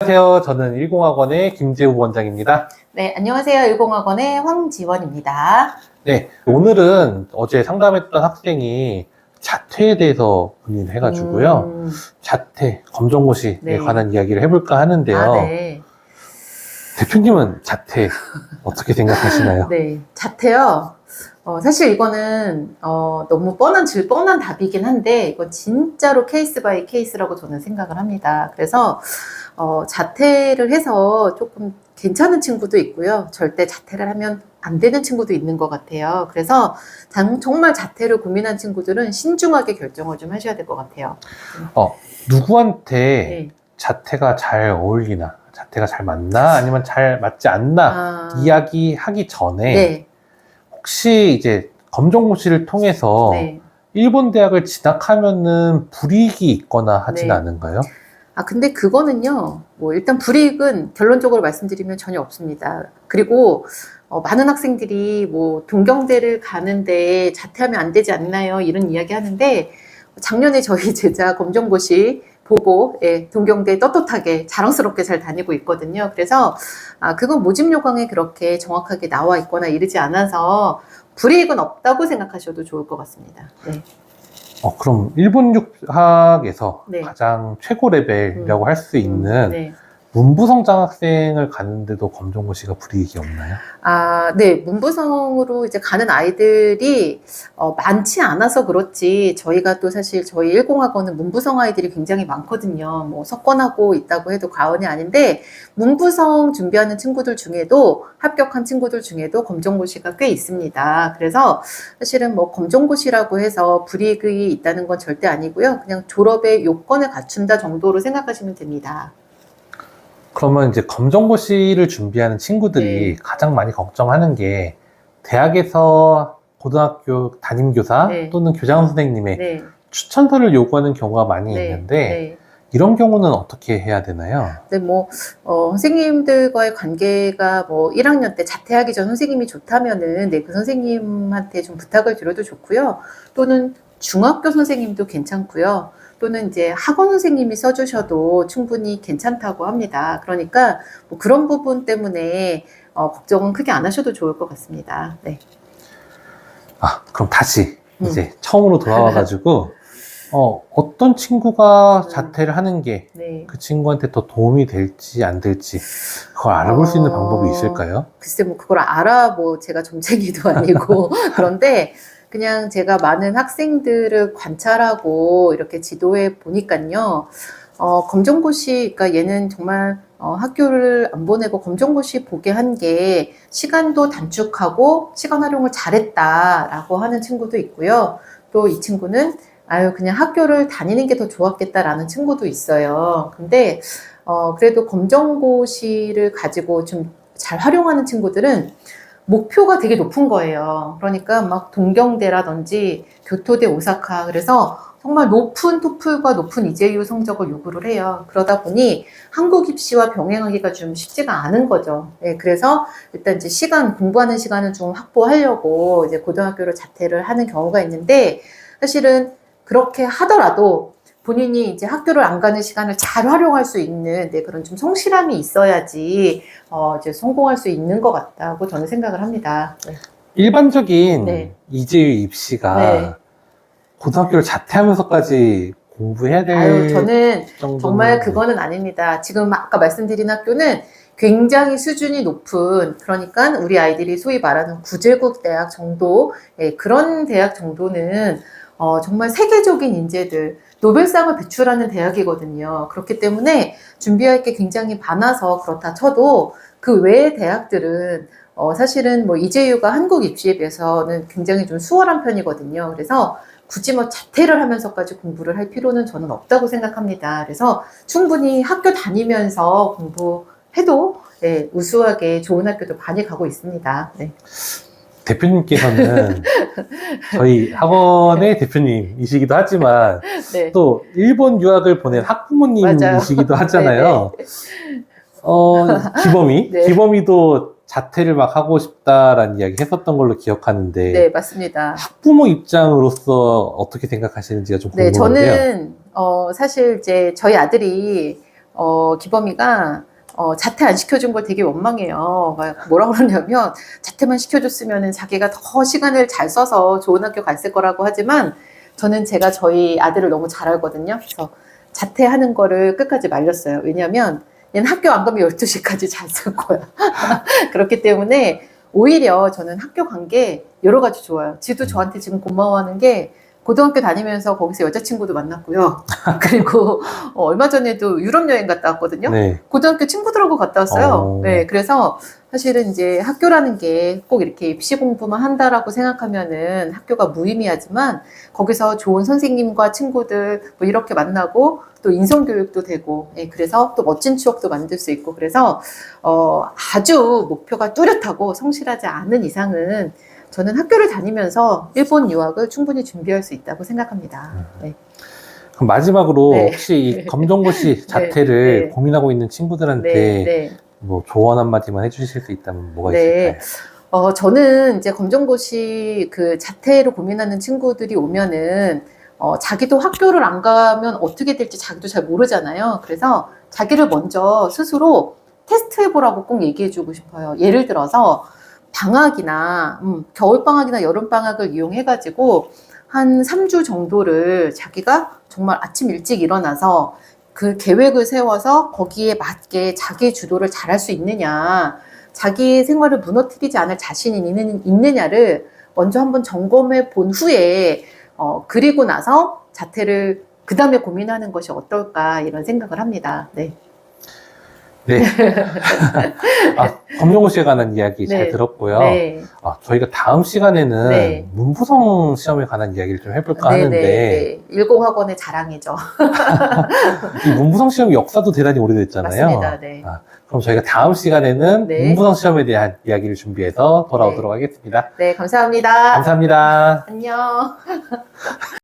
안녕하세요. 저는 10학원의 김재우 원장입니다. 네, 안녕하세요. 일공학원의 황지원입니다. 네, 오늘은 어제 상담했던 학생이 자퇴에 대해서 문의를 해가지고요. 자퇴, 검정고시에 네. 관한 이야기를 해볼까 하는데요. 네. 대표님은 자퇴 어떻게 생각하시나요? 네, 자퇴요. 사실 이거는 너무 뻔한 답이긴 한데 이건 진짜로 케이스 바이 케이스라고 저는 생각을 합니다. 그래서 자퇴를 해서 조금 괜찮은 친구도 있고요. 절대 자퇴를 하면 안 되는 친구도 있는 것 같아요. 그래서 정말 자퇴를 고민한 친구들은 신중하게 결정을 좀 하셔야 될 것 같아요. 누구한테 네. 자퇴가 잘 어울리나, 자퇴가 잘 맞나, 아니면 잘 맞지 않나 이야기하기 전에 네. 혹시 이제 검정고시를 통해서 네. 일본 대학을 진학하면은 불이익이 있거나 하진 네. 않은가요? 근데 그거는요, 일단 불이익은 결론적으로 말씀드리면 전혀 없습니다. 그리고, 많은 학생들이 동경대를 가는데 자퇴하면 안 되지 않나요? 이런 이야기 하는데, 작년에 저희 제자 검정고시 보고, 동경대 떳떳하게 자랑스럽게 잘 다니고 있거든요. 그래서, 그건 모집 요강에 그렇게 정확하게 나와 있거나 이르지 않아서 불이익은 없다고 생각하셔도 좋을 것 같습니다. 네. 그럼 일본 육학에서 네. 가장 최고 레벨이라고 할 수 있는 네. 문부성 장학생을 가는데도 검정고시가 불이익이 없나요? 네. 문부성으로 이제 가는 아이들이 많지 않아서 그렇지, 저희가 또 사실 저희 10학원은 문부성 아이들이 굉장히 많거든요. 석권하고 있다고 해도 과언이 아닌데, 문부성 준비하는 친구들 중에도, 합격한 친구들 중에도 검정고시가 꽤 있습니다. 그래서 사실은 검정고시라고 해서 불이익이 있다는 건 절대 아니고요. 그냥 졸업의 요건을 갖춘다 정도로 생각하시면 됩니다. 그러면 이제 검정고시를 준비하는 친구들이 네. 가장 많이 걱정하는 게 대학에서 고등학교 담임교사 네. 또는 교장 선생님의 네. 추천서를 요구하는 경우가 많이 네. 있는데 네. 이런 경우는 어떻게 해야 되나요? 네, 선생님들과의 관계가 1학년 때 자퇴하기 전 선생님이 좋다면은, 네, 그 선생님한테 좀 부탁을 드려도 좋고요. 또는 중학교 선생님도 괜찮고요. 또는 이제 학원 선생님이 써주셔도 충분히 괜찮다고 합니다. 그러니까 그런 부분 때문에 걱정은 크게 안 하셔도 좋을 것 같습니다. 네. 그럼 다시 이제 처음으로 돌아와가지고 어떤 친구가 자퇴를 하는 게 그 네. 친구한테 더 도움이 될지 안 될지 그걸 알아볼 수 있는 방법이 있을까요? 글쎄, 그걸 제가 점쟁이도 아니고 그런데 그냥 제가 많은 학생들을 관찰하고 이렇게 지도해 보니까요. 검정고시, 그러니까 얘는 정말 학교를 안 보내고 검정고시 보게 한 게 시간도 단축하고 시간 활용을 잘했다라고 하는 친구도 있고요. 또 이 친구는 그냥 학교를 다니는 게 더 좋았겠다라는 친구도 있어요. 근데 그래도 검정고시를 가지고 좀 잘 활용하는 친구들은 목표가 되게 높은 거예요. 그러니까 막 동경대라든지 교토대 오사카, 그래서 정말 높은 토플과 높은 이제유 성적을 요구를 해요. 그러다 보니 한국 입시와 병행하기가 좀 쉽지가 않은 거죠. 네, 그래서 일단 이제 공부하는 시간을 좀 확보하려고 이제 고등학교를 자퇴를 하는 경우가 있는데, 사실은 그렇게 하더라도 본인이 이제 학교를 안 가는 시간을 잘 활용할 수 있는, 그런 좀 성실함이 있어야지 이제 성공할 수 있는 것 같다고 저는 생각을 합니다. 네. 일반적인 네. 이재유 입시가 네. 고등학교를 자퇴하면서까지 공부해야 될 저는 정도는 정말 그거는 아닙니다. 지금 아까 말씀드린 학교는 굉장히 수준이 높은, 그러니까 우리 아이들이 소위 말하는 구제국 대학 정도, 그런 대학 정도는 정말 세계적인 인재들, 노벨상을 배출하는 대학이거든요. 그렇기 때문에 준비할 게 굉장히 많아서 그렇다 쳐도 그 외의 대학들은 사실은 이재유가 한국 입시에 비해서는 굉장히 좀 수월한 편이거든요. 그래서 굳이 자퇴를 하면서까지 공부를 할 필요는 저는 없다고 생각합니다. 그래서 충분히 학교 다니면서 공부해도 우수하게 좋은 학교도 많이 가고 있습니다. 네. 대표님께서는 저희 학원의 대표님이시기도 하지만 네. 또 일본 유학을 보낸 학부모님이시기도 하잖아요. 기범이? 네. 기범이도 자퇴를 막 하고 싶다라는 이야기 했었던 걸로 기억하는데 네, 맞습니다. 학부모 입장으로서 어떻게 생각하시는지가 좀 네, 궁금한데요. 저는 사실 이제 저희 아들이 기범이가 자퇴 안 시켜준 걸 되게 원망해요. 막 뭐라 그러냐면 자퇴만 시켜줬으면 자기가 더 시간을 잘 써서 좋은 학교 갔을 거라고 하지만 저는 제가 저희 아들을 너무 잘 알거든요. 그래서 자퇴하는 거를 끝까지 말렸어요. 왜냐면 얘는 학교 안 가면 12시까지 잘 쓸 거야. 그렇기 때문에 오히려 저는 학교 간 게 여러 가지 좋아요. 지도 저한테 지금 고마워하는 게 고등학교 다니면서 거기서 여자친구도 만났고요. 그리고 얼마 전에도 유럽 여행 갔다 왔거든요. 네. 고등학교 친구들하고 갔다 왔어요. 어. 네, 그래서 사실은 이제 학교라는 게 꼭 이렇게 입시 공부만 한다라고 생각하면은 학교가 무의미하지만 거기서 좋은 선생님과 친구들 뭐 이렇게 만나고 또 인성교육도 되고, 예, 그래서 또 멋진 추억도 만들 수 있고, 그래서 아주 목표가 뚜렷하고 성실하지 않은 이상은 저는 학교를 다니면서 일본 유학을 충분히 준비할 수 있다고 생각합니다. 네. 그럼 마지막으로 네. 혹시 이 검정고시 자퇴를 네. 고민하고 있는 친구들한테 네. 뭐 조언 한마디만 해주실 수 있다면 뭐가 네. 있을까요? 저는 이제 검정고시 그 자퇴로 고민하는 친구들이 오면은, 자기도 학교를 안 가면 어떻게 될지 자기도 잘 모르잖아요. 그래서 자기를 먼저 스스로 테스트 해보라고 꼭 얘기해주고 싶어요. 예를 들어서 방학이나, 겨울방학이나 여름방학을 이용해가지고 한 3주 정도를 자기가 정말 아침 일찍 일어나서 그 계획을 세워서 거기에 맞게 자기 주도를 잘할 수 있느냐, 자기 생활을 무너뜨리지 않을 자신이 있느냐를 먼저 한번 점검해 본 후에 그리고 나서 자퇴를 그 다음에 고민하는 것이 어떨까 이런 생각을 합니다. 네. 네. 검정고시에 관한 이야기 잘 네. 들었고요. 네. 저희가 다음 시간에는 네. 문부성 시험에 관한 이야기를 좀 해볼까 네, 하는데 네. 일공학원의 자랑이죠. 이 문부성 시험 역사도 대단히 오래됐잖아요. 맞습니다. 네. 그럼 저희가 다음 시간에는 네. 문부성 시험에 대한 이야기를 준비해서 돌아오도록 하겠습니다. 네, 감사합니다. 감사합니다. 안녕.